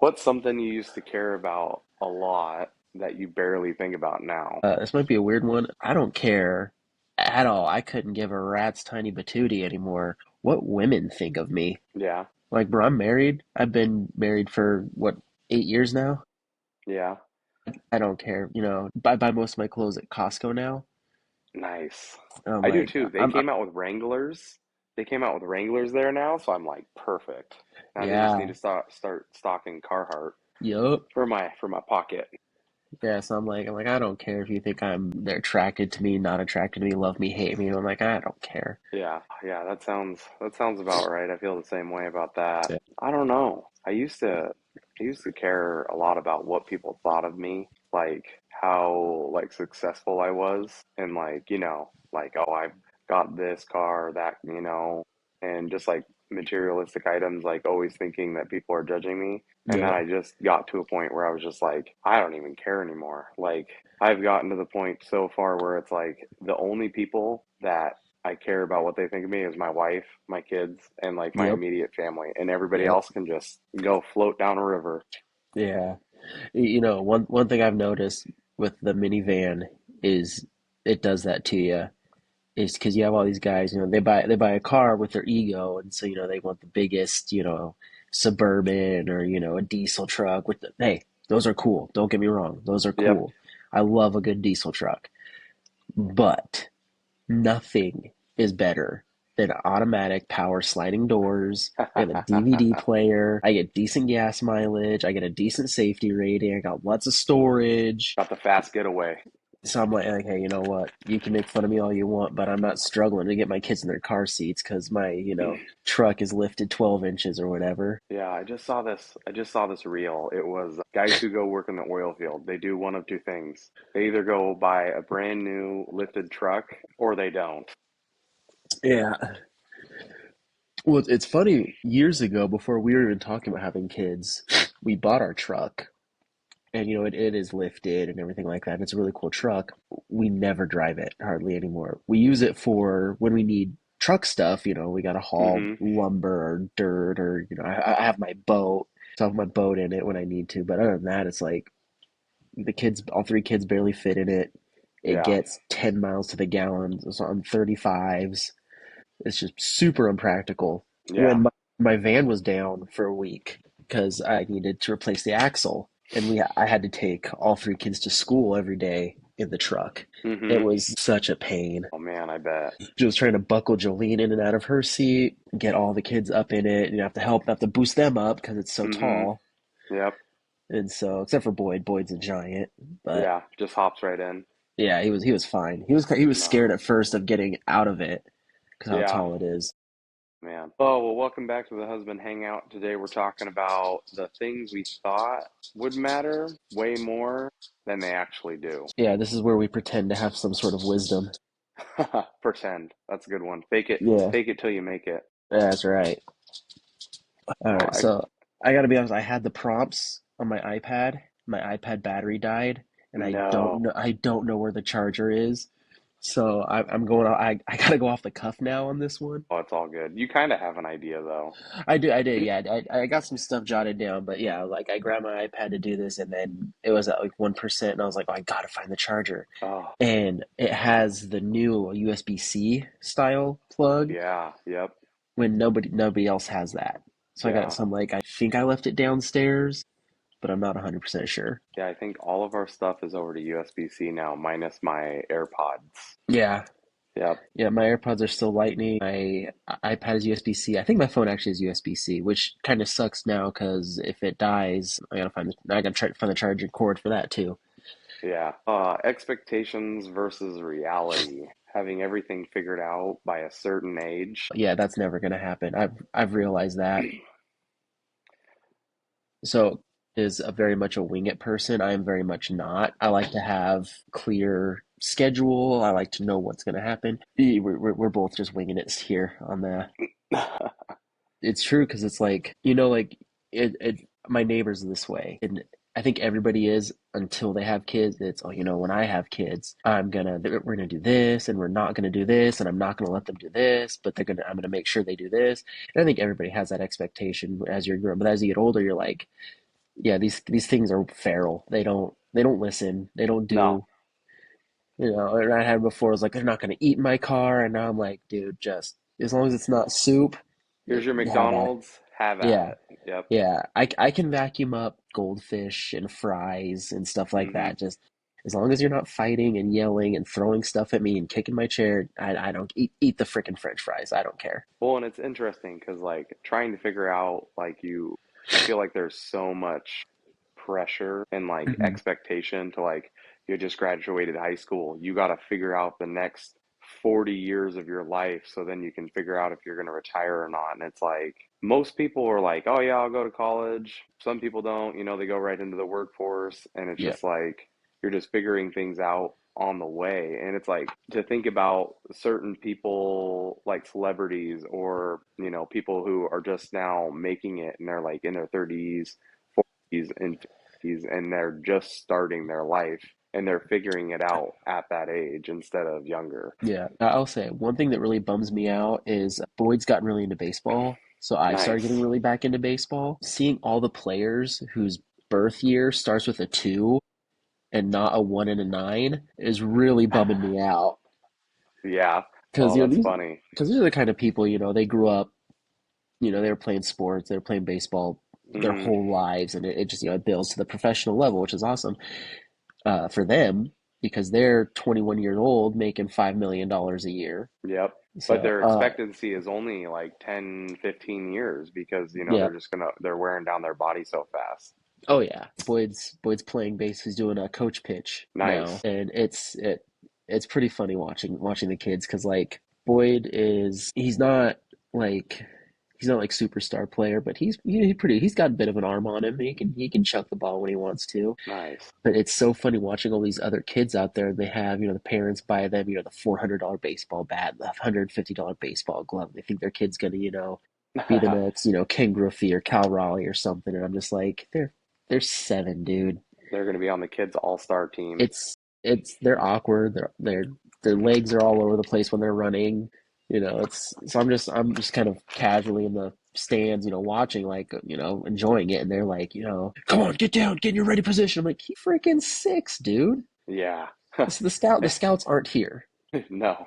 What's something you used to care about a lot that you barely think about now? This might be a weird one. I don't care at all. I couldn't give a rat's tiny patootie anymore what women think of me. Yeah, Like, bro, I'm married. I've been married for what, 8 years now? yeah, I don't care. I buy most of my clothes at Costco now. nice. I'm I do like, too. They came out with Wranglers. They came out with Wranglers there now, so I'm like, perfect. Now they just need yeah, to start stocking Carhartt yup. for my pocket. Yeah, so I'm like, I don't care if you think they're attracted to me, not attracted to me, love me, hate me. I'm like, I don't care. Yeah, yeah, that sounds about right. I feel the same way about that. Yeah. I don't know. I used to care a lot about what people thought of me, like how like successful I was and like, like oh, I've got this car or that, and just like materialistic items, like always thinking that people are judging me. And then Yeah. I just got to a point where I was just like, I don't even care anymore. Like I've gotten to the point so far where it's like the only people that I care about what they think of me is my wife, my kids, and like my Yep. immediate family, and everybody Yep. else can just go float down a river. Yeah. One thing I've noticed with the minivan is it does that to you. Is because you have all these guys, they buy a car with their ego, and so they want the biggest, suburban or a diesel truck hey, those are cool. Don't get me wrong, those are Yep. cool. I love a good diesel truck, but nothing is better than automatic power sliding doors. I got a DVD player. I get decent gas mileage. I get a decent safety rating. I got lots of storage. Got the fast getaway. So I'm like, hey, you know what? You can make fun of me all you want, but I'm not struggling to get my kids in their car seats because my, truck is lifted 12 inches or whatever. Yeah, I just saw this. I just saw this reel. It was guys who go work in the oil field. They do one of two things. They either go buy a brand new lifted truck or they don't. Yeah. Well, it's funny. Years ago, before we were even talking about having kids, we bought our truck, and it is lifted and everything like that. It's a really cool truck. We never drive it hardly anymore. We use it for when we need truck stuff. We got to haul Mm-hmm. lumber or dirt, or I have my boat, so I have my boat in it when I need to. But other than that, it's like all three kids barely fit in it. It Yeah. gets 10 miles to the gallon. So on 35s. It's just super impractical. Yeah. When my van was down for a week because I needed to replace the axle, and I had to take all three kids to school every day in the truck. It Mm-hmm. was such a pain. Oh man, I bet. Just trying to buckle Jolene in and out of her seat, get all the kids up in it, and you have to boost them up because it's so Mm-hmm. tall. Yep. And so, except for Boyd's a giant, but Yeah. Just hops right in. yeah, he was fine. He was No. scared at first of getting out of it because how Yeah. tall it is. Man. Oh, well, welcome back to the Husband Hangout. Today we're talking about the things we thought would matter way more than they actually do. Yeah, this is where we pretend to have some sort of wisdom. Pretend. That's a good one. Fake it. Yeah, Fake it till you make it. that's right. All Oh, right, so I gotta be honest, I had the prompts on my iPad. My iPad battery died, and I don't no. know I don't know where the charger is. So I'm going. I gotta go off the cuff now on this one. Oh, it's all good. You kind of have an idea, though. I did. Yeah, I got some stuff jotted down, but yeah, like I grabbed my iPad to do this, and then it was at like 1%, and I was like, oh, I gotta find the charger, Oh, and it has the new USB-C style plug yeah. Yep. when nobody else has that. Yeah. So I'm like, I think I left it downstairs, but I'm not 100% sure. Yeah, I think all of our stuff is over to USB-C now, minus my AirPods. Yeah. Yep. Yeah, my AirPods are still Lightning. My iPad is USB-C. I think my phone actually is USB-C, which kind of sucks now because if it dies, I gotta try to find the charging cord for that too. Yeah. Expectations versus reality. Having everything figured out by a certain age. Yeah, that's never gonna happen. I've realized that. So is a very much a wing it person. I am very much not. I like to have clear schedule. I like to know what's going to happen. We're both just winging it here on the. It's true because it's like like my neighbors are this way, and I think everybody is until they have kids. It's when I have kids, we're gonna do this, and we're not gonna do this, and I'm not gonna let them do this, but I'm gonna make sure they do this. And I think everybody has that expectation as you're growing, but as you get older, you're like yeah, these things are feral. They don't listen. They don't No, do, and I had before, I was like, they're not gonna eat in my car, and now I'm like, dude, just as long as it's not soup, here's your have at it. McDonald's, have at Yeah. it. Yep. Yeah, I can vacuum up goldfish and fries and stuff like Hmm. that. Just as long as you're not fighting and yelling and throwing stuff at me and kicking my chair, I don't eat the frickin' French fries. I don't care. Well, and it's interesting because like trying to figure out like I feel like there's so much pressure and like Hmm. expectation to like you just graduated high school. You got to figure out the next 40 years of your life so then you can figure out if you're going to retire or not. And it's like most people are like, "Oh yeah, I'll go to college." Some people don't, they go right into the workforce and it's Yeah, just like you're just figuring things out on the way. And it's like to think about certain people like celebrities or, people who are just now making it and they're like in their 30s, 40s and 50s and they're just starting their life and they're figuring it out at that age instead of younger. yeah. I'll say one thing that really bums me out is Boyd's gotten really into baseball, so I started getting Nice. really back into baseball. Seeing all the players whose birth year starts with a two and not a one and a nine is really bumming me out. Yeah. Because Oh, you know that's these, funny. because these are the kind of people, they grew up, they were playing sports, they were playing baseball their Hmm. whole lives, and it just it builds to the professional level, which is awesome for them because they're 21 years old making $5 million a year. Yep. But So their expectancy is only like 10, 15 years because, yeah, they're wearing down their body so fast. oh yeah, Boyd's playing bass. He's doing a coach pitch now, Nice. and it's pretty funny watching the kids because like Boyd is like he's not like superstar player, but he's got a bit of an arm on him. He can chuck the ball when he wants to. Nice. But it's so funny watching all these other kids out there. They have the parents buy them the $400 baseball bat, the $150 baseball glove. They think their kid's gonna be the next Ken Griffey or Cal Raleigh or something, and I'm just like they're seven, dude. They're going to be on the kids' all-star team. They're awkward. Their legs are all over the place when they're running. It's so I'm just kind of casually in the stands, watching, like, enjoying it, and they're like, come on, get down, get in your ready position. I'm like, he freaking six, dude. Yeah. So the scouts aren't here. No.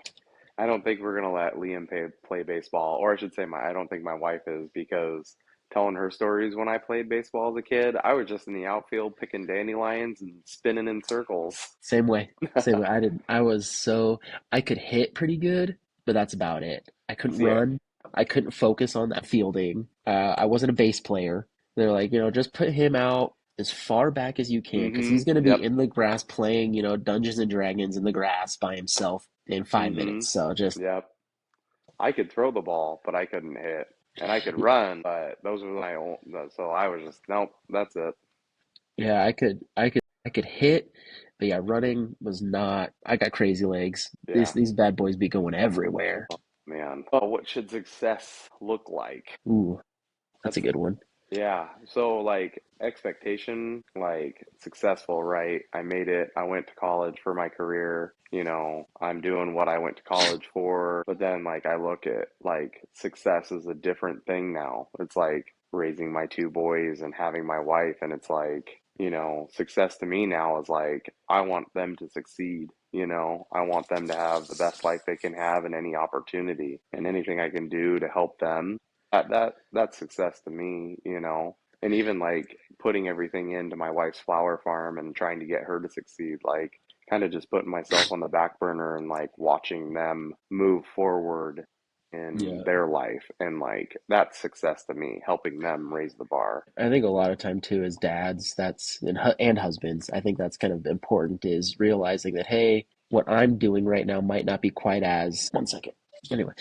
I don't think we're gonna let Liam play baseball, or I should say, I don't think my wife is because telling her stories when I played baseball as a kid, I was just in the outfield picking dandelions and spinning in circles. Same way, same way. I could hit pretty good, but that's about it. I couldn't See it. run. I couldn't focus on that fielding. I wasn't a base player. They're like, just put him out as far back as you can because Mm-hmm. he's going to be Yep. in the grass playing, Dungeons and Dragons in the grass by himself in 5 minutes. Mm-hmm. So just, Yep. I could throw the ball, but I couldn't hit, and I could run, but those were my own. So I was just nope. That's it. yeah, I could hit, but yeah, running was not. I got crazy legs. These Yeah. these bad boys be going everywhere. Man. Oh, what should success look like? Ooh, that's a That's good one. Yeah. So like expectation, like successful, right? I made it. I went to college for my career. I'm doing what I went to college for. But then like I look at like success is a different thing now. It's like raising my two boys and having my wife and it's like, success to me now is like I want them to succeed. I want them to have the best life they can have and any opportunity and anything I can do to help them that's success to me. And even like putting everything into my wife's flower farm and trying to get her to succeed, like kind of just putting myself on the back burner and like watching them move forward in Yeah. their life and like that's success to me, helping them raise the bar. I think a lot of time too as dads, and husbands, I think that's kind of important is realizing that, hey, what I'm doing right now might not be quite as, one second. Anyway,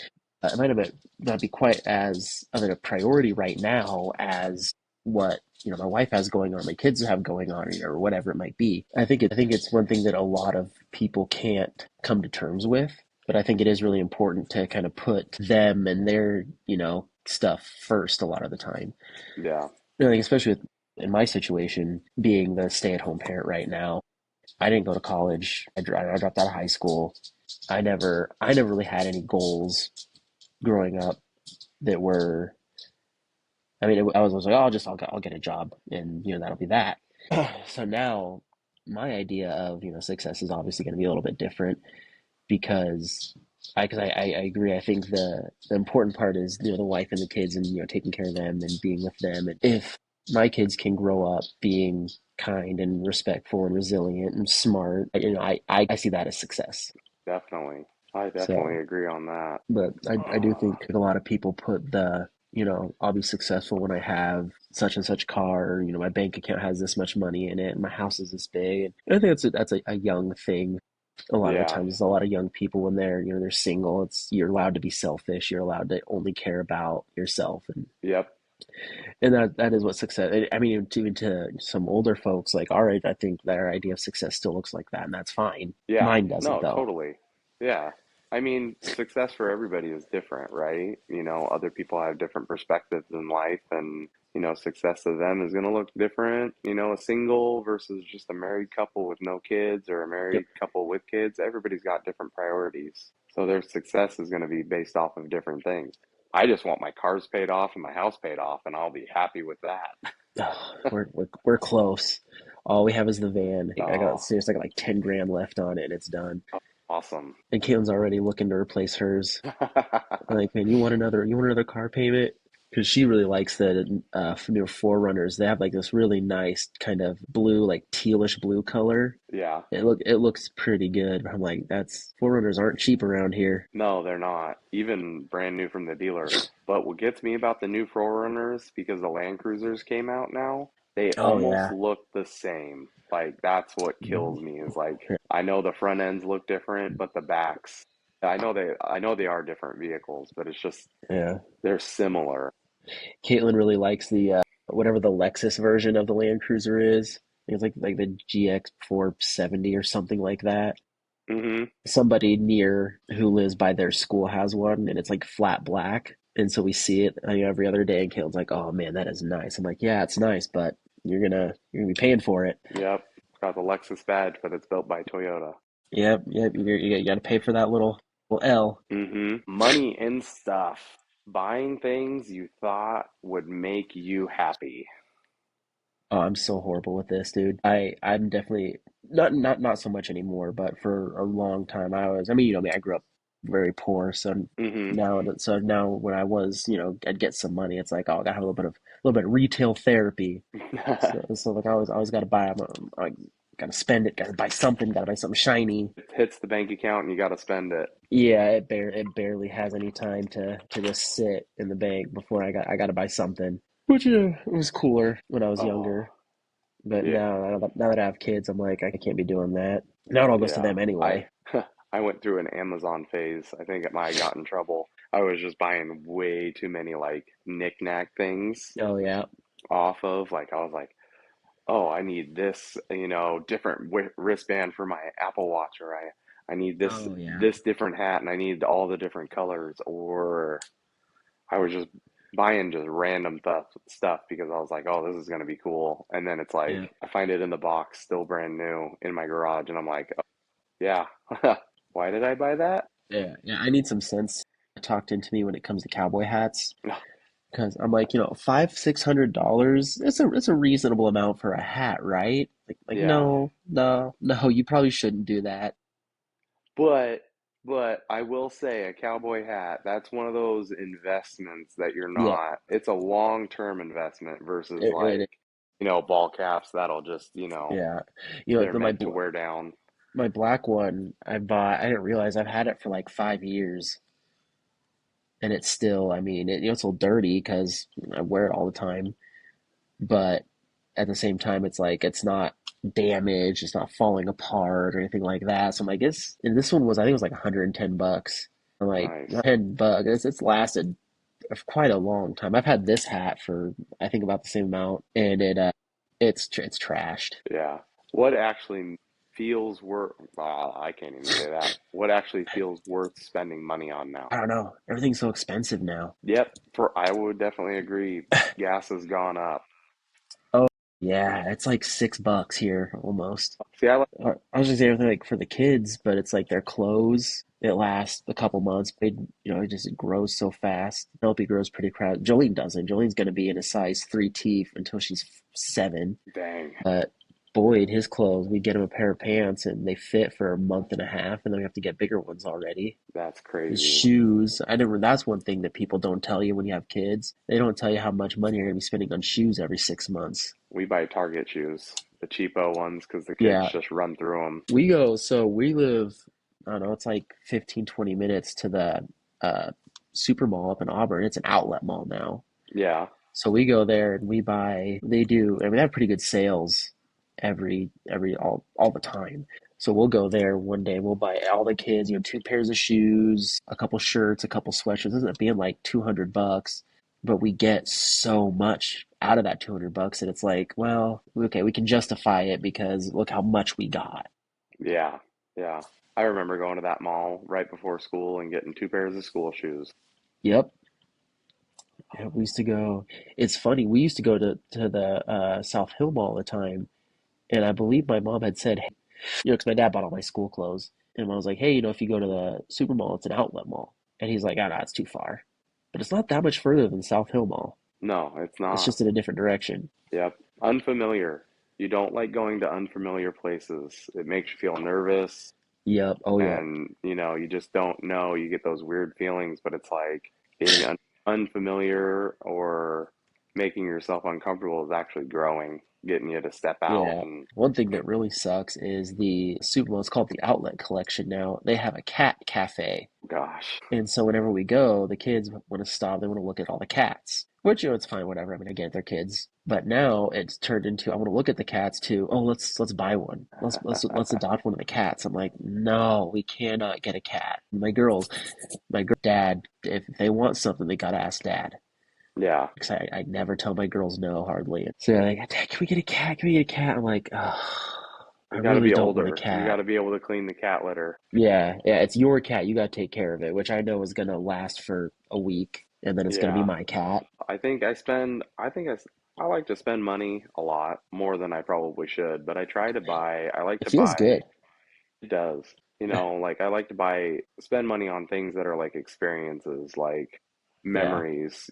it might not be quite as of a priority right now as what, my wife has going on, my kids have going on, or whatever it might be. I think it's one thing that a lot of people can't come to terms with, but I think it is really important to kind of put them and their, stuff first a lot of the time. Yeah. Like, especially in my situation, being the stay-at-home parent right now, I didn't go to college. I dropped out of high school. I never really had any goals growing up that were I mean, was like, oh, I'll get a job, and that'll be that. So now, my idea of success is obviously going to be a little bit different because I agree. I think the important part is the wife and the kids and taking care of them and being with them. And if my kids can grow up being kind and respectful and resilient and smart, I see that as success. Definitely. I definitely So, agree on that. but I do think a lot of people put I'll be successful when I have such and such car, or, my bank account has this much money in it, and my house is this big. And I think that's a young thing. A lot of the Yeah. times, a lot of young people when they're single, you're allowed to be selfish. You're allowed to only care about yourself, Yep. and that is what success. I mean, even to some older folks like our age, I think their idea of success still looks like that, and that's fine. Yeah. Mine doesn't No, though. totally. Yeah. I mean, success for everybody is different, right? Other people have different perspectives in life, and, success to them is going to look different. A single versus just a married couple with no kids or a Yep. married couple with kids, everybody's got different priorities. So their success is going to be based off of different things. I just want my cars paid off and my house paid off, and I'll be happy with that. We're close. All we have is the van. I got Oh, seriously, I got like 10 grand left on it, and it's done. awesome. And Caitlin's already looking to replace hers. I'm like, man, you want another car payment? Because she really likes the new Forerunners. They have like this really nice kind of blue, like tealish blue color. Yeah. It looks pretty good. I'm like, that's Forerunners aren't cheap around here. No, they're not. Even brand new from the dealer. But what gets me about the new Forerunners, because the Land Cruisers came out now, they Oh almost yeah. look the same. Like that's what kills me is like I know the front ends look different, but the backs, I know they are different vehicles, but it's just Yeah. they're similar. Caitlin really likes the whatever the Lexus version of the Land Cruiser is. I think it's like the GX 470 or something like that. Hmm. Somebody near who lives by their school has one, and it's like flat black. And so we see it every other day, and Caitlin's like, "Oh man, that is nice." I'm like, "Yeah, it's nice, but you're gonna be paying for it." Yep. It's got the Lexus badge, but it's built by Toyota. Yep, yep. You got to pay for that little L. Money and stuff. Buying things you thought would make you happy. Oh, I'm so horrible with this, dude. I'm definitely not so much anymore, but for a long time I was. I mean, me, I grew up very poor, so Hmm. now when I was, I'd get some money. It's like, oh, I gotta have a little bit of retail therapy. So like I always gotta buy. I gotta spend it. Gotta buy something. Gotta buy something shiny. It hits the bank account and you got to spend it. Yeah, it barely has any time to just sit in the bank before I gotta buy something. Which it was cooler when I was Oh, younger. But yeah, now that I have kids, I'm like, I can't be doing that. Now it all goes to yeah. them I anyway. I went through an Amazon phase. I think I got in trouble. I was just buying way too many like knick-knack things Oh yeah. off of like I was like, "Oh, I need this, different wristband for my Apple Watch, or I need this Oh yeah. this different hat and I need all the different colors." Or I was just buying just random stuff because I was like, "Oh, this is gonna be cool." And then it's like Yeah. I find it in the box, still brand new in my garage, and I'm like, "Oh, yeah, why did I buy that?" Yeah. Yeah. I need some sense talked into me when it comes to cowboy hats. Because I'm like, $500-600, it's a reasonable amount for a hat, right? Like Yeah, no, no, no, you probably shouldn't do that. but I will say a cowboy hat, that's one of those investments that you're Yeah, not. It's a long-term investment versus it like, ball caps that'll just, yeah. they're My meant to wear down. my black one I bought, I didn't realize I've had it for like 5 years. And it's still, I mean, it's a little dirty because I wear it all the time, but at the same time, it's like it's not damaged, it's not falling apart or anything like that. So I'm like, and this one was, I think it was like $110. I'm like, Nice. $10, it's lasted quite a long time. I've had this hat for I think about the same amount, and it's trashed. Yeah. What actually feels worth, I can't even say that. What actually feels worth spending money on now? I don't know. Everything's so expensive now. Yep, I would definitely agree. Gas has gone up. Yeah, it's like $6 here almost. See, I like I was just saying everything like for the kids, but it's like their clothes. It lasts a couple months, but it just it grows so fast. Penelope grows pretty crowded. Jolene doesn't. Jolene's gonna be in a size 3T until she's 7. dang, But Boyd, his clothes, we get him a pair of pants and they fit for a month and a half, and then we have to get bigger ones already. that's His crazy. shoes, I never. That's one thing that people don't tell you when you have kids. They don't tell you how much money you're gonna be spending on shoes every 6 months. We buy Target shoes, the cheapo ones, because the kids Yeah, just run through them. we live, I don't know, it's like 15, 20 minutes to the super mall up in Auburn. It's an outlet mall now. Yeah, So we go there and we buy, they do, I mean, they have pretty good sales all the time. So we'll go there one day, we'll buy all the kids, 2 pairs of shoes, a couple shirts, a couple sweatshirts. It ends up being like $200, but we get so much out of that $200 and it's like, well, okay, we can justify it because look how much we got. yeah, yeah. I remember going to that mall right before school and getting two pairs of school shoes. Yep. Yeah, we used to go. It's funny. We used to go to the South Hill Mall all the time, and I believe my mom had said, hey, because my dad bought all my school clothes, and I was like, hey, if you go to the super mall, it's an outlet mall, and he's like, oh, no, it's too far, but it's not that much further than South Hill Mall. No, it's It's not. just in a different direction. Yep. Unfamiliar. You don't like going to unfamiliar places. It makes you feel nervous Yep. Oh, yep. and you just don't know. You get those weird feelings, but it's like being unfamiliar or making yourself uncomfortable is actually growing, getting you to step out Yeah. and One thing that really sucks is the super mall. It's called the Outlet Collection now. They have a cat cafe. gosh. And so whenever we go, the kids want to stop. They want to look at all the cats, which it's fine, whatever. I mean, I get it, they're kids, but now it's turned into I want to look at the cats too. Oh, let's buy one. Let's adopt one of the cats. I'm like, no, we cannot get a cat. My girl, dad, if they want something, they gotta ask dad. Yeah. Because I never tell my girls no hardly. So they're like, Dad, can we get a cat? Can we get a cat? I'm like, oh, I You got to really be don't want a older. You got cat. to be able to clean the cat litter. Yeah, it's your cat. You got to take care of it, which I know is gonna last for a week, and then it's gonna be Yeah. my cat. I like to spend money a lot more than I probably should, but I like It to feels buy. good. It does. Like I like to spend money on things that are like experiences, like Yeah. memories,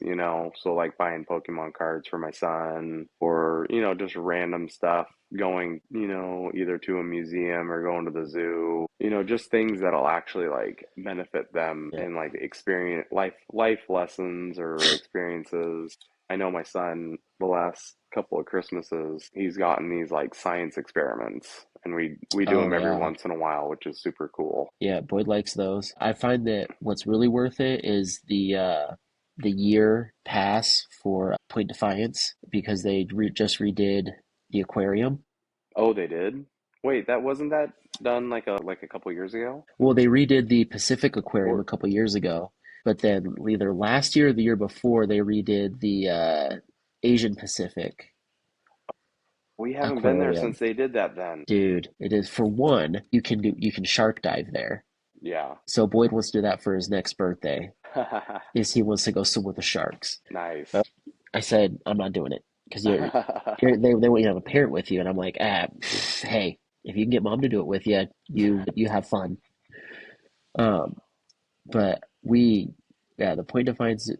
So like buying Pokemon cards for my son or, just random stuff, going, either to a museum or going to the zoo, just things that'll actually like benefit them Yeah. in like experience life lessons or experiences. I know my son, the last couple of Christmases, he's gotten these like science experiments, and we do Oh them every yeah. once in a while, which is super cool. Yeah, Boyd likes those. I find that what's really worth it is the year pass for Point Defiance because they just redid the aquarium. Oh, they did? Wait, that wasn't that done like a couple years ago? Well, they redid the Pacific Aquarium a Or couple years ago, but then either last year or the year before they redid the Asian Pacific we haven't been there Aquarium. since they did that then. Dude, it is for one, you can shark dive there. Yeah. So Boyd wants to do that for his next birthday. Is he wants to go swim with the sharks. Nice. Well, I said I'm not doing it because they want you to have a parent with you, and I'm like, hey, if you can get mom to do it with you, you have fun. Um, but yeah, the Point Defiance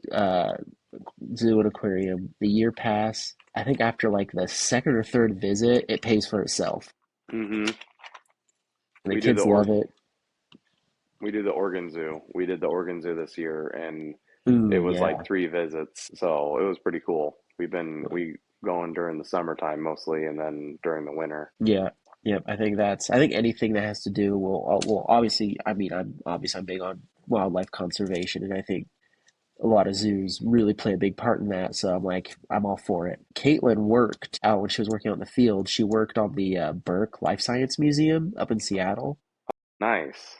zoo and aquarium, the year pass. I think after like the second or third visit, it pays for itself. hmm The We do the kids or love it. we do the Oregon Zoo. We did the Oregon Zoo this year, and it Ooh, was like yeah. 3 visits, so it was pretty cool. We going during the summertime mostly, and then during the winter. Yeah, yeah. I think anything that has to do will obviously. I mean, I'm big on wildlife conservation, and I think a lot of zoos really play a big part in that. So I'm all for it. Caitlin worked out when she was working out in the field. She worked on the Burke Life Science Museum up in Seattle, Nice,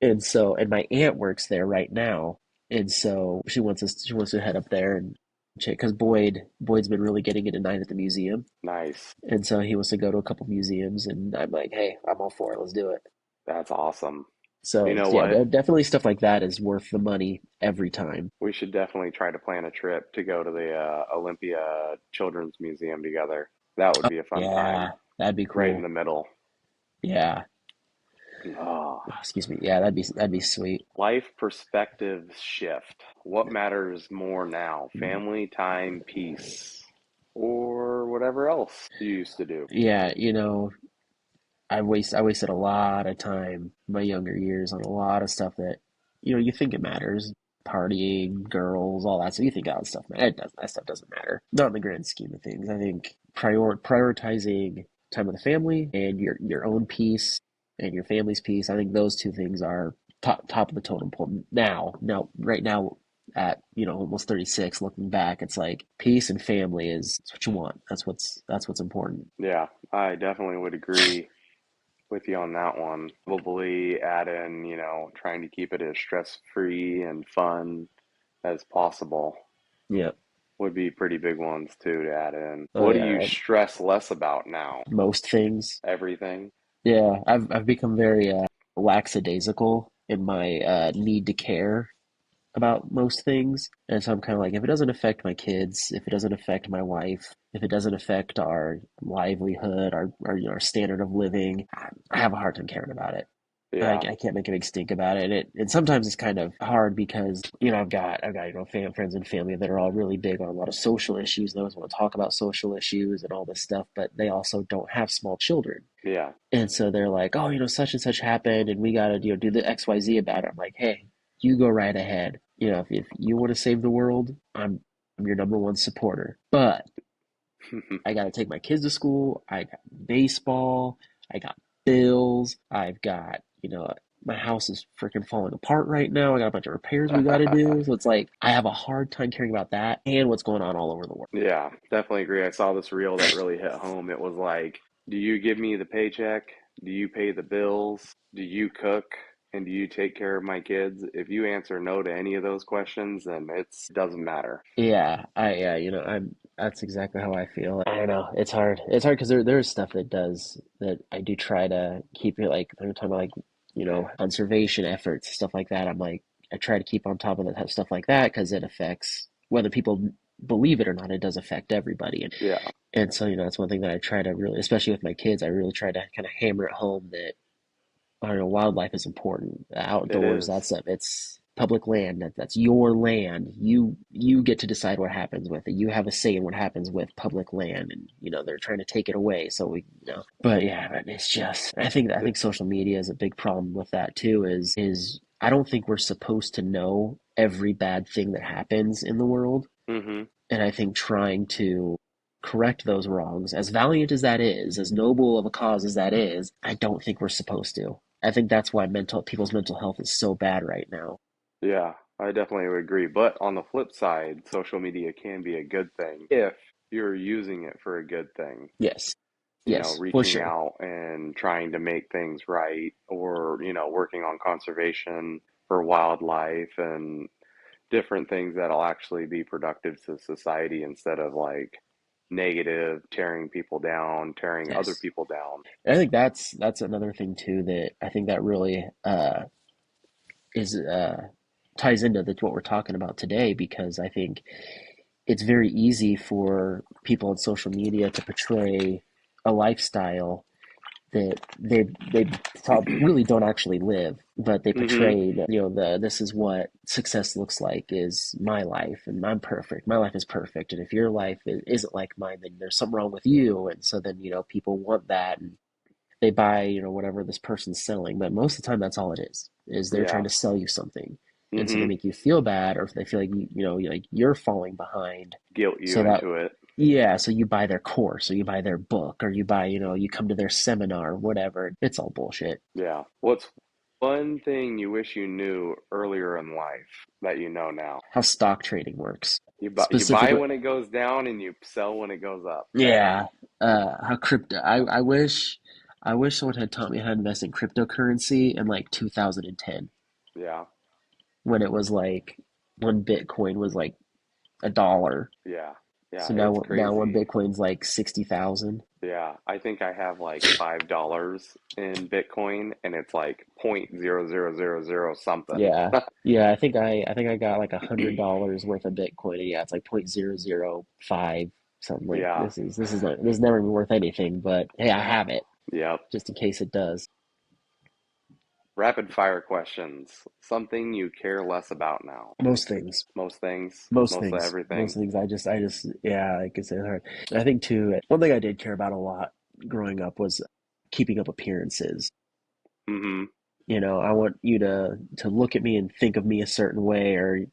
and my aunt works there right now, and so she wants to head up there and check because Boyd's been really getting into night at the museum. nice. And so he wants to go to a couple museums, and I'm like, hey, I'm all for it. Let's do it. That's awesome. You So know yeah, what? definitely stuff like that is worth the money every time. We should definitely try to plan a trip to go to the Olympia Children's Museum together. That would be a fun time. Yeah, that'd be Right in cool. the middle. Yeah. Oh. Oh, excuse me. Yeah, that'd be sweet. Life perspectives shift. What matters more now? Family, time, peace, or whatever else you used to do? Yeah, I wasted a lot of time in my younger years on a lot of stuff that, you think it matters. Partying, girls, all that. So you think all that stuff, man, that stuff doesn't matter. Not in the grand scheme of things. I think prioritizing time with the family and your own peace and your family's peace. I think those two things are top of the totem pole now, right now at, almost 36, looking back, it's like peace and family is what you want. That's what's important. Yeah, I definitely would agree with you on that one. Probably add in, trying to keep it as stress free and fun as possible Yeah. would be pretty big ones too to add in. Oh What do yeah, you right. stress less about now? Most things. Everything? Yeah, I've become very lackadaisical in my need to care about most things, and so I'm kind of like, if it doesn't affect my kids, if it doesn't affect my wife, if it doesn't affect our livelihood, our standard of living, I have a hard time caring about it. Yeah, I can't make a big stink about it. And sometimes it's kind of hard because, I've got, friends and family that are all really big on a lot of social issues. They always want to talk about social issues and all this stuff, but they also don't have small children. yeah, And so they're like, oh, such and such happened, and we gotta, do the XYZ about it. I'm like, hey, you go right ahead. If you want to save the world, I'm your number one supporter. But I gotta take my kids to school. I got baseball. I got bills. I've got, my house is freaking falling apart right now. I got a bunch of repairs we gotta do. So it's like I have a hard time caring about that and what's going on all over the world. yeah, definitely agree. I saw this reel that really hit home. It was like, do you give me the paycheck? Do you pay the bills? Do you cook? And do you take care of my kids? If you answer no to any of those questions, then it doesn't matter. Yeah, I'm that's exactly how I feel. I don't know. It's hard. It's hard because there's stuff that I do try to keep it like they're talking about like, conservation efforts, stuff like that. I'm like I try to keep on top of that stuff like that because it affects whether people believe it or not, it does affect everybody. Yeah, And so, that's one thing that I try to really, especially with my kids, I really try to kind of hammer it home that I don't know, wildlife is important. The it outdoors, is. it's public land. That's your land. You get to decide what happens with it. You have a say in what happens with public land, and they're trying to take it away. So but yeah, but it's just I think social media is a big problem with that too. Is I don't think we're supposed to know every bad thing that happens in the world, Mm-hmm. and I think trying to correct those wrongs, as valiant as that is, as noble of a cause as that is, I don't think we're supposed to. I think that's why people's mental health is so bad right now. Yeah, I definitely would agree. But on the flip side, social media can be a good thing if you're using it for a good thing. Yes, yes, for Reaching sure. out and trying to make things right, or, working on conservation for wildlife and different things that'll actually be productive to society instead of like negative, tearing people down, tearing other Yes. people down. And I think that's another thing too that I think that really is ties into what we're talking about today because I think it's very easy for people on social media to portray a lifestyle that they really don't actually live, but they Mm-hmm. portray that this is what success looks like is my life, and I'm perfect. My life is perfect, and if your life isn't like mine, then there's something wrong with you. And so then people want that, and they buy whatever this person's selling. But most of the time, that's all it is they're trying Yeah. to sell you something, and so they Mm-hmm. make you feel bad, or if they feel like like you're falling behind, Guilt you so that into it. yeah, so you buy their course or you buy their book or you buy, you come to their seminar, whatever. It's all bullshit. Yeah. What's one thing you wish you knew earlier in life that you know now? How stock trading works. You buy Specifically, when it goes down and you sell when it goes up. yeah, how crypto. I wish someone had taught me how to invest in cryptocurrency in like 2010 Yeah. when it was like one Bitcoin was like $1. Yeah. Yeah. So It's now one crazy. Bitcoin's like 60,000. Yeah. I think I have like $5 in Bitcoin and it's like 0.0000 something. Yeah. Yeah, I think I got like $100 worth of Bitcoin. And yeah, it's like 0.0056 So I'm like, Yeah. this is never gonna be worth anything. But hey, I have it Yep. just in case it does. Rapid fire questions. Something you care less about now. Most things, Most things, most most of things, most everything. things. Yeah, like I said, hard. I think too. One thing I did care about a lot growing up was keeping up appearances. Mm-hmm. I want you to look at me and think of me a certain way, or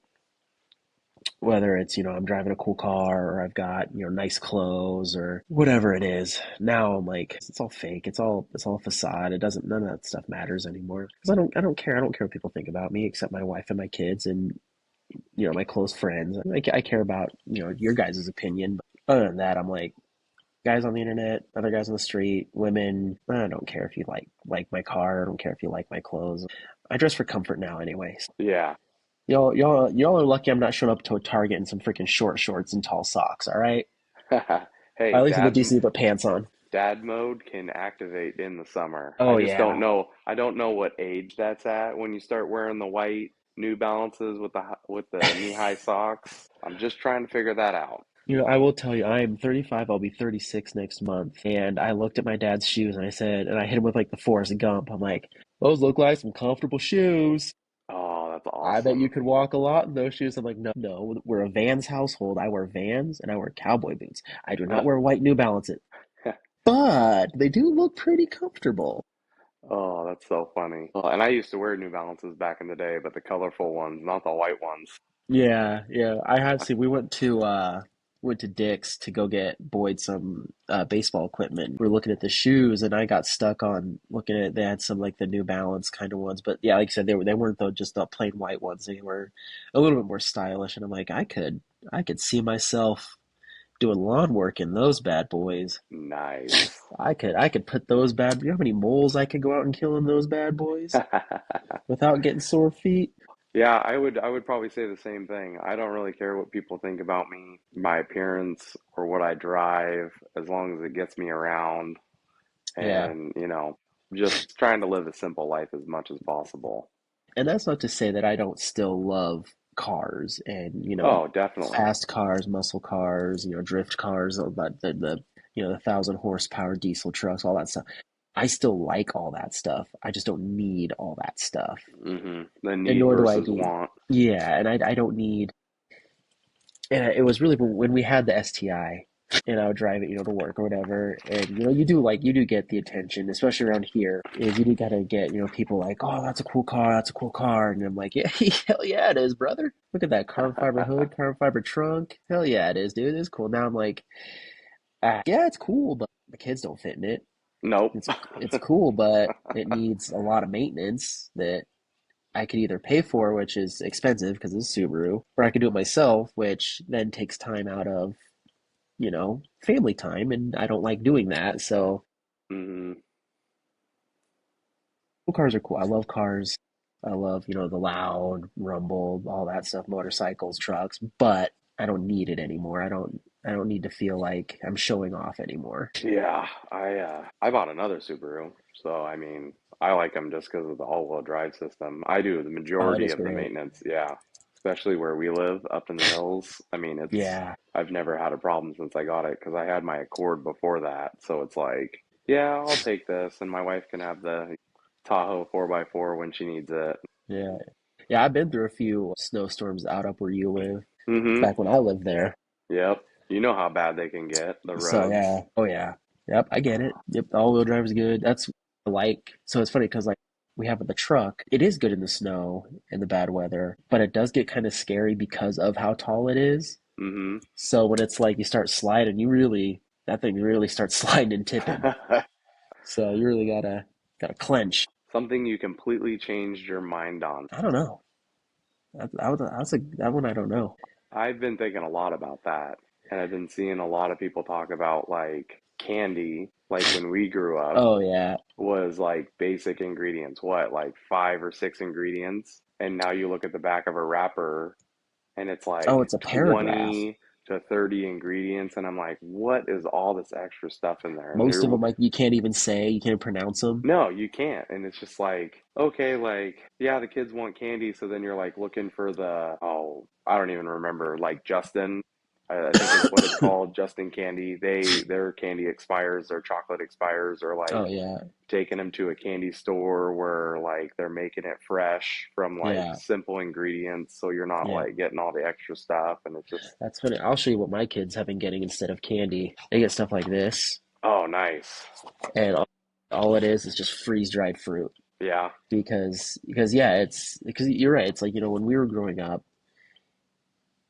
whether it's, I'm driving a cool car or I've got, nice clothes or whatever it is. Now I'm like, it's all fake. It's all facade. It doesn't, none of that stuff matters anymore. Because I don't care. I don't care what people think about me except my wife and my kids and, my close friends. I care about, your guys' opinion. But other than that, I'm like, guys on the internet, other guys on the street, women, I don't care if you like my car. I don't care if you like my clothes. I dress for comfort now anyway. Yeah. Y'all are lucky I'm not showing up to a Target in some freaking short shorts and tall socks, all right? Hey, At least I get decent to put pants on. dad mode can activate in the summer. I Oh just don't yeah. know. I don't know what age that's at when you start wearing the white New Balances with the knee-high socks. I'm just trying to figure that out. I will tell you, I am 35, I'll be 36 next month. And I looked at my dad's shoes and I hit him with like the Forrest Gump. I'm like, those look like some comfortable shoes. Oh, that's I bet you awesome. could walk a lot in those shoes. I'm like, no, no, we're a Vans household. I wear Vans and I wear cowboy boots. I do not wear white New Balances, but they do look pretty comfortable. Oh, that's so funny. And I used to wear New Balances back in the day, but the colorful ones, not the white ones. Yeah, yeah. I had see. We went to Dick's to go get Boyd some baseball equipment. We were looking at the shoes, and I got stuck on looking at. They had some like the New Balance kind of ones, but yeah, like I said, they weren't though just the plain white ones. They were a little bit more stylish, and I'm like, I could see myself doing lawn work in those bad boys. Nice. I could put those bad. You know how many moles I could go out and kill in those bad boys without getting sore feet? Yeah, I would probably say the same thing. I don't really care what people think about me, my appearance, or what I drive, as long as it gets me around Yeah. and, just trying to live a simple life as much as possible. And that's not to say that I don't still love cars and, Oh, definitely. fast cars, muscle cars, drift cars, all that the 1,000 horsepower diesel trucks, all that stuff. I still like all that stuff. I just don't need all that stuff. The And need nor do I versus need, want. yeah, and I don't need, and it was really when we had the STI and I would drive it, to work or whatever. And, you do get the attention, especially around here, is you do gotta get, people like, oh, that's a cool car, that's a cool car. And I'm like, yeah, hell yeah, it is, brother. Look at that carbon fiber hood, carbon fiber trunk. Hell yeah, it is, dude. It's cool. Now I'm like, yeah, it's cool, but the kids don't fit in it. Nope. It's cool, but it needs a lot of maintenance that I could either pay for, which is expensive because it's Subaru, or I could do it myself, which then takes time out of, family time, and I don't like doing that. So, hmm cool cars are cool. I love cars. I love, the loud rumble, all that stuff, motorcycles, trucks, but I don't need it anymore. I don't need to feel like I'm showing off anymore. Yeah, I bought another Subaru, so I mean, I like them just because of the all-wheel drive system. I do the Oh, it majority is of the great. maintenance, yeah, especially where we live up in the hills. I mean, Yeah. I've never had a problem since I got it because I had my Accord before that, so it's like, yeah, I'll take this, and my wife can have the Tahoe 4x4 when she needs it. Yeah. Yeah, I've been through a few snowstorms out up where you live, Mm-hmm. back when I lived there. Yep. You know how bad they can get, the So roads. yeah, oh yeah, yep, I get it. Yep, the all-wheel drive is good. That's like so. It's funny because like we have the truck. It is good in the snow and the bad weather, but it does get kind of scary because of how tall it is. Mm-hmm. So when it's like you start sliding, that thing really starts sliding and tipping. So you really gotta clench. Something you completely changed your mind on. I don't know. That one I don't know. I've been thinking a lot about that, and I've been seeing a lot of people talk about like candy, like when we grew up, Oh yeah. was like basic ingredients, what, like five or six ingredients? And now you look at the back of a wrapper and it's Oh, like it's a paragraph. 20 to 30 ingredients, and I'm like, what is all this extra stuff in there? And Most of you're them like you can't even say, you can't pronounce them. no, you can't. And it's just like, okay, like, yeah, the kids want candy, so then you're like looking for the, oh, I don't even remember, like Justin. I think it's what it's called, Justin Candy. Their candy expires, their chocolate expires, or Oh like yeah, taking them to a candy store where like they're making it fresh from like yeah, simple ingredients, so you're not yeah. like getting all the extra stuff, and it's just That's funny. I'll show you what my kids have been getting instead of candy. They get stuff like this, oh nice. and all it is just freeze dried fruit. Yeah. Because yeah, it's because you're right. It's like when we were growing up,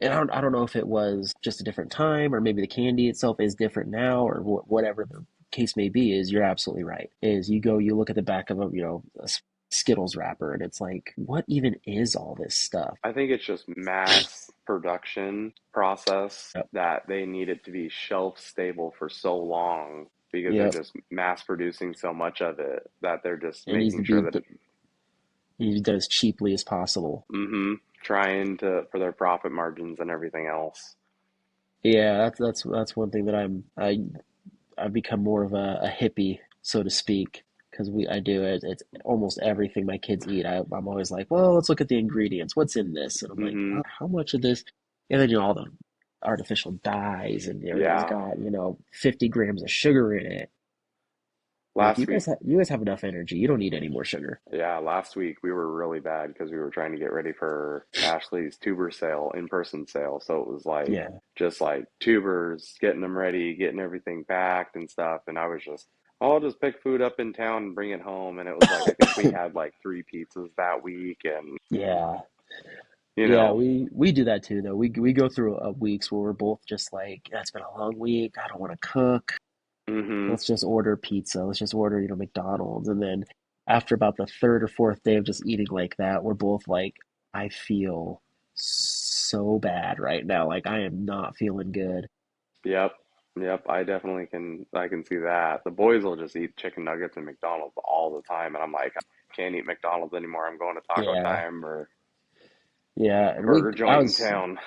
and I don't know if it was just a different time or maybe the candy itself is different now or whatever the case may be. Is you're absolutely right. Is you look at the back of a Skittles wrapper and it's like what even is all this stuff? I think it's just mass production process Yep. that they need it to be shelf stable for so long because they're Yep. just mass producing so much of it that they're just It needs to making sure be that done as cheaply as possible. trying to for their profit margins and everything else. Yeah, that's one thing that I've become more of a hippie, so to speak, because I do it. It's almost everything my kids eat. I'm always like, well, let's look at the ingredients. What's in this? And I'm like, Hmm. well, how much of this? And then all the artificial dyes and everything's Yeah. got 50 grams of sugar in it. Like Last week, you guys have enough energy. You don't need any more sugar. yeah, last week we were really bad because we were trying to get ready for Ashley's tuber sale, in-person sale. So it was like Yeah. just like tubers, getting them ready, getting everything packed and stuff. And I was just, oh, I'll just pick food up in town and bring it home. And it was like, I think we had like three pizzas that week. And, Yeah. you Yeah, know, we do that too though. We go through weeks where we're both just like, it's been a long week. I don't want to cook. hmm, Let's just order pizza. Let's just order, McDonald's. And then after about the third or fourth day of just eating like that, we're both like, I feel so bad right now. Like I am not feeling good. yep. Yep, I can see that. The boys will just eat chicken nuggets and McDonald's all the time, and I'm like, I can't eat McDonald's anymore. I'm going to Taco Yeah. Time or Yeah. And burger joint in town.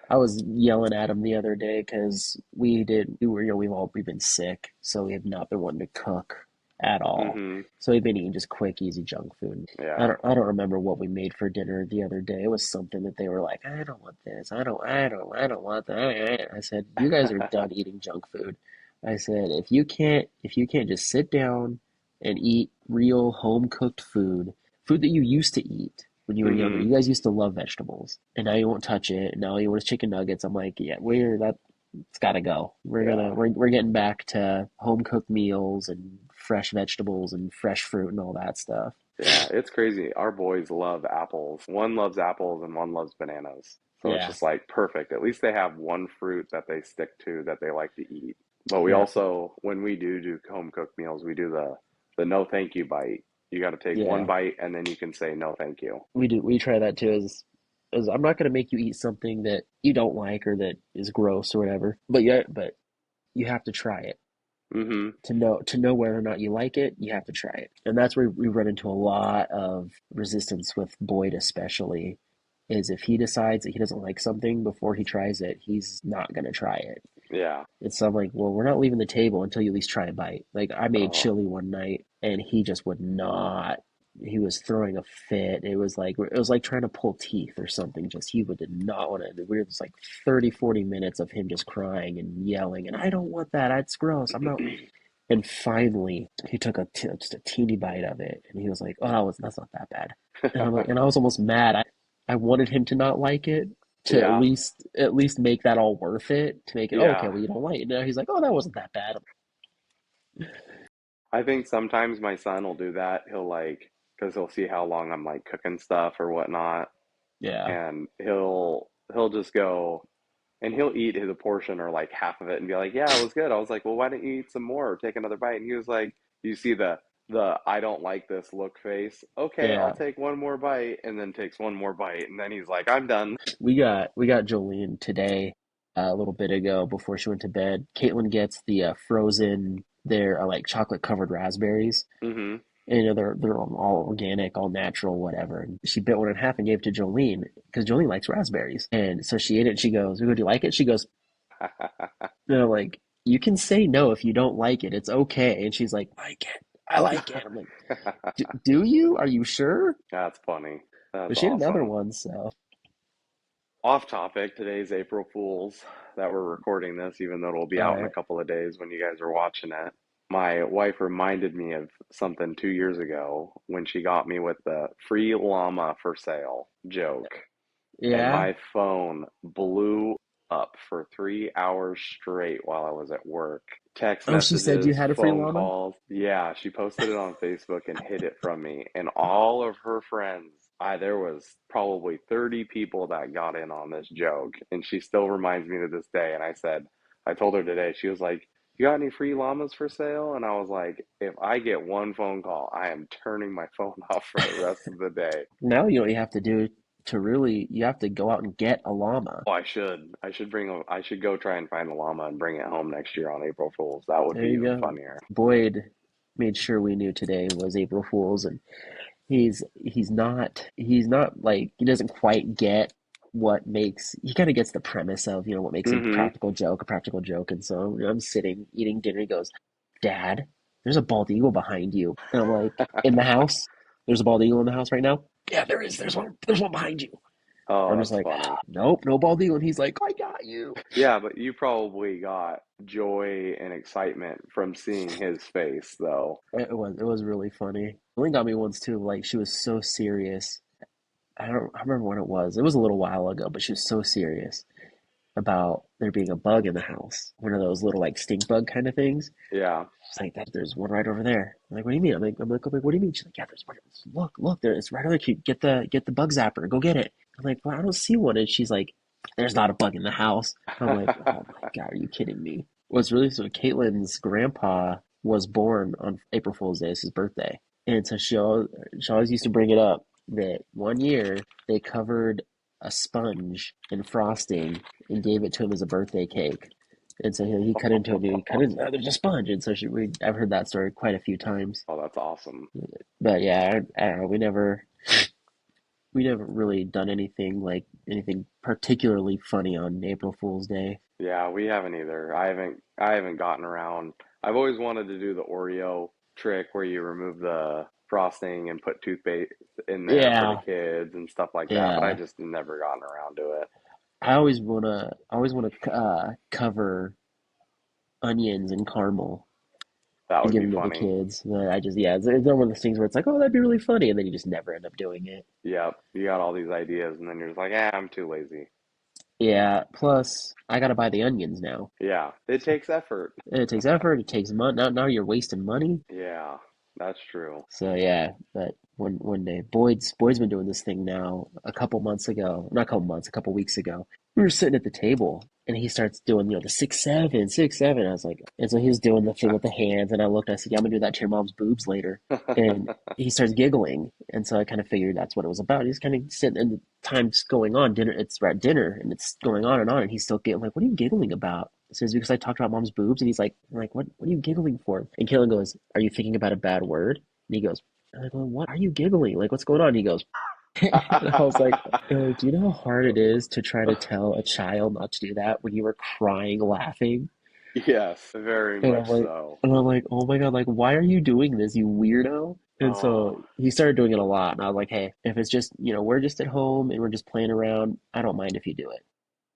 I was yelling at him the other day because we were, we've been sick, so we have not been wanting to cook at all. Hmm. So we've been eating just quick, easy junk food. Yeah. I don't remember what we made for dinner the other day. It was something that they were like, I don't want this. I don't want that. I said, you guys are done eating junk food. I said, if you can't just sit down and eat real home cooked food that you used to eat when you were younger. Hmm. You guys used to love vegetables, and now you won't touch it. And now you want chicken nuggets. I'm like, yeah, it's got to go. Yeah. We're getting back to home cooked meals and fresh vegetables and fresh fruit and all that stuff. Yeah. It's crazy. Our boys love apples. One loves apples and one loves bananas. So it's Yeah, just like perfect. At least they have one fruit that they stick to that they like to eat. But we yeah, also, when we do home cooked meals, we do the no thank you bite. You got to take one yeah. bite and then you can say no thank you. We do. We try that too. As I'm not gonna make you eat something that you don't like or that is gross or whatever. But you have to try it. Hmm. To know whether or not you like it, you have to try it. And that's where we run into a lot of resistance with Boyd especially is if he decides that he doesn't like something before he tries it, he's not gonna try it. Yeah. And so I'm like, well, we're not leaving the table until you at least try a bite. Like I made Oh, chili one night and he just would not. He was throwing a fit. It was like trying to pull teeth or something. Just he would did not want to. We were just like 30, 40 minutes of him just crying and yelling, and I don't want that. It's gross. I'm not. And finally, he took just a teeny bite of it, and he was like, "Oh, that's not that bad." And I'm like, and I was almost mad. I wanted him to not like it to yeah. at least make that all worth it. To make it, oh, okay, Yeah. well, you don't like it now. He's like, "Oh, that wasn't that bad." I think sometimes my son will do that. He'll like, because he'll see how long I'm like cooking stuff or whatnot, Yeah, and he'll just go and he'll eat his portion or like half of it and be like, "Yeah, it was good." I was like, "Well, why don't you eat some more or take another bite?" And he was like, "You see the I don't like this look face. Okay, I'll yeah. take one more bite," and then takes one more bite, and then he's like, "I'm done." We got Jolene today, a little bit ago before she went to bed. Caitlin gets the frozen, they're like chocolate covered raspberries. Hmm. And, they're all organic, all natural, whatever. And she bit one in half and gave it to Jolene because Jolene likes raspberries. And so she ate it. And she goes, "We go, do you like it?" She goes, and I'm like, "You can say no if you don't like it. It's okay." And she's like, "I like it. I like it." I'm like, Do you? Are you sure?" That's funny. That's But she ate another awesome. one, so Off topic, today's April Fool's that we're recording this, even though it'll be All out in a right. couple of days when you guys are watching it. My wife reminded me of something 2 years ago when she got me with the free llama for sale joke, and Yeah. my phone blew up for 3 hours straight while I was at work. Text Oh, she said you messages, had a free phone llama? calls. Yeah, she posted it on Facebook and hid it from me. And all of her friends, there was probably 30 people that got in on this joke. And she still reminds me to this day. And I told her today, she was like, "You got any free llamas for sale?" And I was like, if I get one phone call, I am turning my phone off for the rest of the day. Now you know what you have to do to really, you have to go out and get a llama. Oh, I should. I should go try and find a llama and bring it home next year on April Fool's. That would There be you even go. funnier. Boyd made sure we knew today was April Fool's, and he's not like he doesn't quite get what makes he kind of gets the premise of what makes Mm-hmm. a practical joke, and so I'm sitting eating dinner. He goes, "Dad, there's a bald eagle behind you," and I'm like, "In the house? There's a bald eagle in the house right now?" "Yeah, there is. There's one behind you." Oh, I'm just that's like, funny. "Nope, no bald eagle," and he's like, "I got you." Yeah, but you probably got joy and excitement from seeing his face, though. It was really funny. Lynn got me once too. Like she was so serious. I remember when it was. It was a little while ago, but she was so serious about there being a bug in the house. One of those little like stink bug kind of things. Yeah. She's like, that there's one right over there. I'm like, what do you mean? I'm like, what do you mean? She's like, yeah, there's one. Look, there, it's right over there. Get the bug zapper. Go get it. I'm like, well, I don't see one. And she's like, there's not a bug in the house. I'm like, oh my God, are you kidding me? What's really so Caitlin's grandpa was born on April Fool's Day. It's his birthday. And so she always used to bring it up that one year they covered a sponge in frosting and gave it to him as a birthday cake. And so he cut into it. And he cut it. Oh, there's a sponge. And so I've heard that story quite a few times. Oh, that's awesome. But yeah, I don't know. We never really done anything particularly funny on April Fool's Day. Yeah, we haven't either. I haven't gotten around. I've always wanted to do the Oreo trick where you remove the frosting and put toothpaste in there for the Yeah, kids and stuff like that, but I yeah. just never gotten around to it. I always wanna cover onions in caramel That and would give be them to the funny. kids. But it's one of those things where it's like, oh, that'd be really funny, and then you just never end up doing it. Yep, you got all these ideas and then you're just like, I'm too lazy. Yeah. Plus, I gotta buy the onions now. Yeah, it takes effort. It takes effort. It takes money. Now you're wasting money. Yeah, that's true. So yeah, but one day, Boyd's been doing this thing now. A couple months ago, not a couple months, a couple weeks ago, we were sitting at the table, and he starts doing the 6'7", 6'7". I was like, and so he was doing the thing with the hands, and I looked. I said, "Yeah, I'm gonna do that to your mom's boobs later." And he starts giggling, and so I kind of figured that's what it was about. He's kind of sitting, and the time's going on. Dinner, we're at dinner, and it's going on, and he's still giggling. Like, what are you giggling about? It says because I talked about mom's boobs, and he's like, I'm like, what are you giggling for? And Kaylin goes, "Are you thinking about a bad word?" And he goes, I'm like, well, what are you giggling? Like, what's going on? And he goes, and I was like, do you know how hard it is to try to tell a child not to do that when you were crying, laughing? Yes, very And I'm much like, so. and I'm like, oh my God, like, why are you doing this, you weirdo? And so Oh, he started doing it a lot, and I was like, hey, if it's just, we're just at home and we're just playing around, I don't mind if you do it.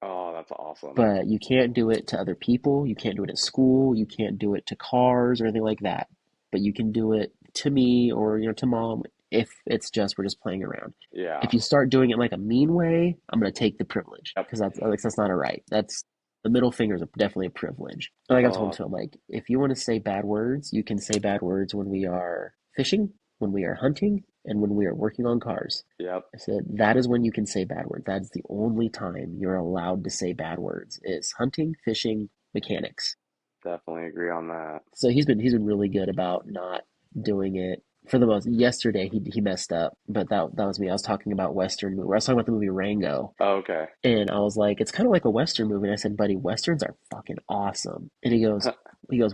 oh, that's awesome. But you can't do it to other people. You can't do it at school. You can't do it to cars or anything like that. But you can do it to me or to mom if it's just we're just playing around. Yeah. If you start doing it like a mean way, I'm gonna take the privilege Yep. because that's not all right. That's the middle finger is definitely a privilege. And like I told him Oh, to him, like if you want to say bad words, you can say bad words when we are fishing, when we are hunting, and when we are working on cars. yep. I said that is when you can say bad words. That is the only time you're allowed to say bad words is hunting, fishing, mechanics. Definitely agree on that. So he's been really good about not doing it. For the most, yesterday he messed up, but that was me. I was talking about Western movie. I was talking about the movie Rango, Okay. and I was like, it's kind of like a Western movie. And I said, buddy, Westerns are fucking awesome. And he goes,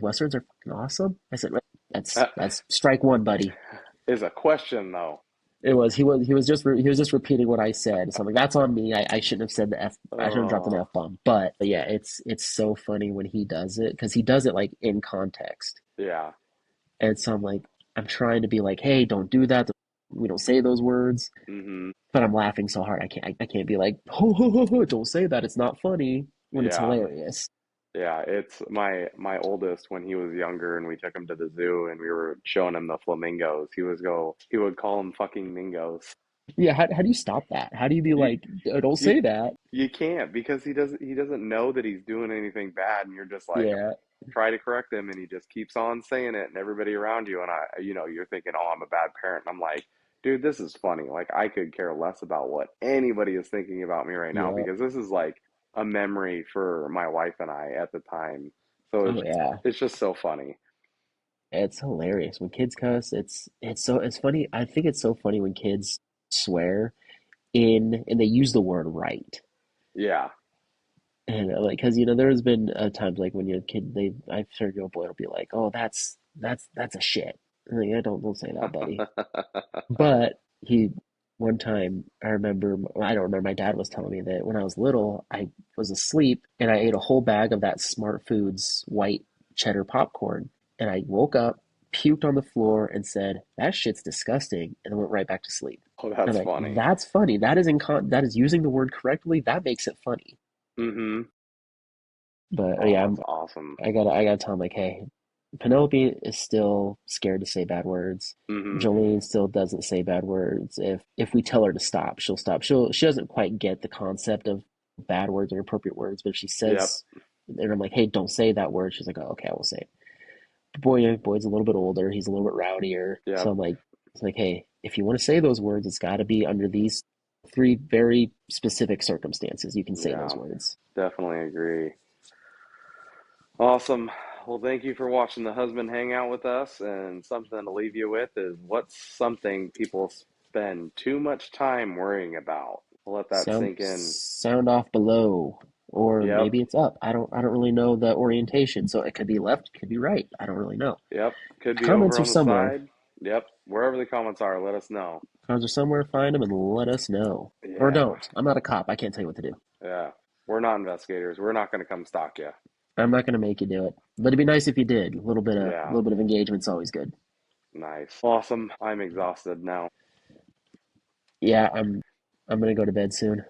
Westerns are fucking awesome. I said, that's strike one, buddy. Is a question though. He was just repeating what I said. So I'm like, that's on me. I shouldn't have said the F. I shouldn't have dropped an Oh, F bomb. But yeah, it's so funny when he does it because he does it like in context. yeah. And so I'm like, I'm trying to be like, hey, don't do that. We don't say those words. Mm-hmm. But I'm laughing so hard I can't be like, ho ho ho ho, don't say that. It's not funny when it's Yeah. hilarious. Yeah, it's my oldest when he was younger and we took him to the zoo and we were showing him the flamingos. He would call them fucking mingos. Yeah, how do you stop that? How do you be You like, don't you say that? you can't because he doesn't know that he's doing anything bad and you're just like Yeah, try to correct him and he just keeps on saying it and everybody around you and you're thinking, "Oh, I'm a bad parent." And I'm like, "Dude, this is funny. Like I could care less about what anybody is thinking about me right now yeah. because this is like a memory for my wife and I at the time." So Oh yeah. it's just so funny. It's hilarious when kids cuss. It's funny. I think it's so funny when kids swear in and they use the word right. Yeah. And like, cause there's been times like when you're a kid, I've heard your boy will be like, "Oh, that's a shit." I'm like, "Yeah, don't say that, buddy." But one time, I remember, I don't remember, my dad was telling me that when I was little, I was asleep and I ate a whole bag of that Smart Foods white cheddar popcorn. And I woke up, puked on the floor, and said, "That shit's disgusting," and then went right back to sleep. Oh, And that's I'm like, funny. that's funny. That is using the word correctly. That makes it funny. Mm-hmm. But yeah, Oh, that's awesome. I gotta tell him like, hey, Penelope is still scared to say bad words. Mm-hmm. Jolene still doesn't say bad words. If we tell her to stop, she'll stop. She doesn't quite get the concept of bad words or appropriate words, but if she Yep. says, and I'm like, hey, don't say that word. She's like, oh, okay, I will say it. Boyd's a little bit older. He's a little bit rowdier. So Yep. I'm like, it's like, hey, if you want to say those words, it's got to be under these three very specific circumstances. You can say those Yeah. words. Definitely agree. Awesome. Well, thank you for watching the husband hang out with us. And something to leave you with is what's something people spend too much time worrying about? We'll let that sink in. Sound off below, or Yep. maybe it's up. I don't really know the orientation, so it could be left, it could be right. I don't really know. Yep. Could The be over comments are on the somewhere. side. Yep. Wherever the comments are, let us know. Comments are somewhere. Find them and let us know, or Yeah. don't. I'm not a cop. I can't tell you what to do. Yeah. We're not investigators. We're not going to come stalk you. I'm not gonna make you do it, but it'd be nice if you did. A Yeah. little bit of engagement's always good. Nice. Awesome. I'm exhausted now. Yeah, I'm gonna go to bed soon.